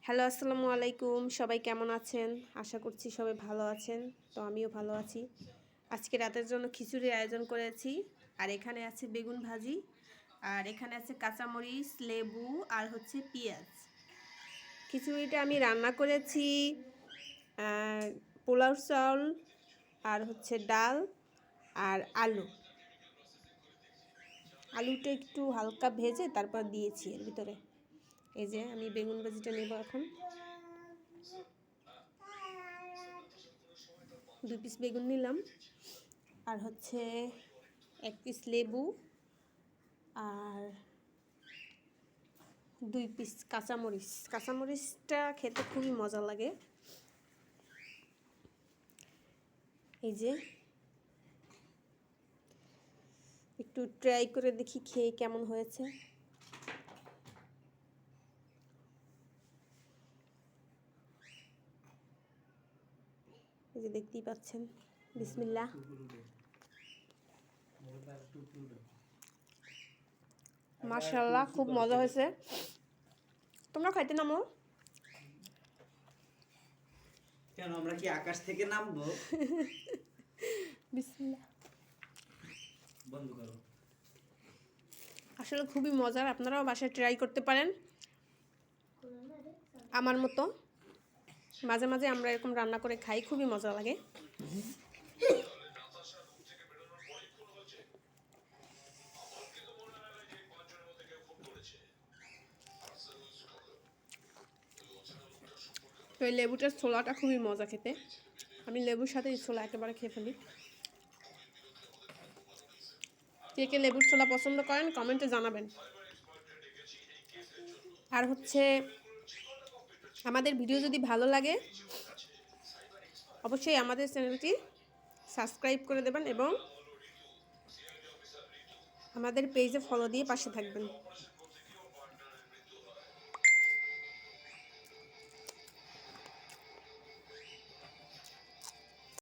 Hello, আসসালামু আলাইকুম। সবাই কেমন আছেন? আশা করছি সবাই ভালো আছেন। তো আমিও ভালো আছি। আজকে রাতের জন্য খিচুড়ির আয়োজন করেছি। আর এখানে আছে বেগুন ভাজি, আর এখানে আছে কাঁচামরিচ, লেবু আর হচ্ছে পেঁয়াজ। খিচুড়িটা আমি রান্না করেছি পোলাও চাউল আর হচ্ছে ডাল আর আলুটা একটু হালকা ভেজে তারপর দিয়েছি এর ভিতরে। এই যে আমি বেগুন ভাজিটা নেব এখন। 2 পিস বেগুন নিলাম, আর হচ্ছে 1 পিস লেবু, আর 2 পিস কাঁচামরিচ। কাঁচামরিচটা খেতে খুবই মজা লাগে। এই যে একটু ট্রাই করে দেখি খেয়ে কেমন হয়েছে। এই যে দেখতেই পাচ্ছেন, বিসমিল্লাহ। মাশাআল্লাহ, খুব মজা হয়েছে। তোমরা খাইতে নামো। কেন আমরা কি আকাশ থেকে নামবো? বিসমিল্লাহ। বন্ধ করো। আসলে খুবই মজার, আপনারাও বাসায় ট্রাই করতে পারেন আমার মতো। মাঝে মাঝে আমরা এরকম রান্না করে খাই, খুবই মজা লাগে। তো এই লেবুটার ছোলাটা খুবই মজা খেতে। আমি লেবুর সাথে এই ছোলা একেবারে খেয়ে ফেলি। কে কে লেবুর ছোলা পছন্দ করেন কমেন্টে জানাবেন। আর হচ্ছে আমাদের ভিডিও যদি ভালো লাগে অবশ্যই আমাদের চ্যানেলটি সাবস্ক্রাইব করে দেবেন এবং আমাদের পেজে ফলো দিয়ে পাশে থাকবেন।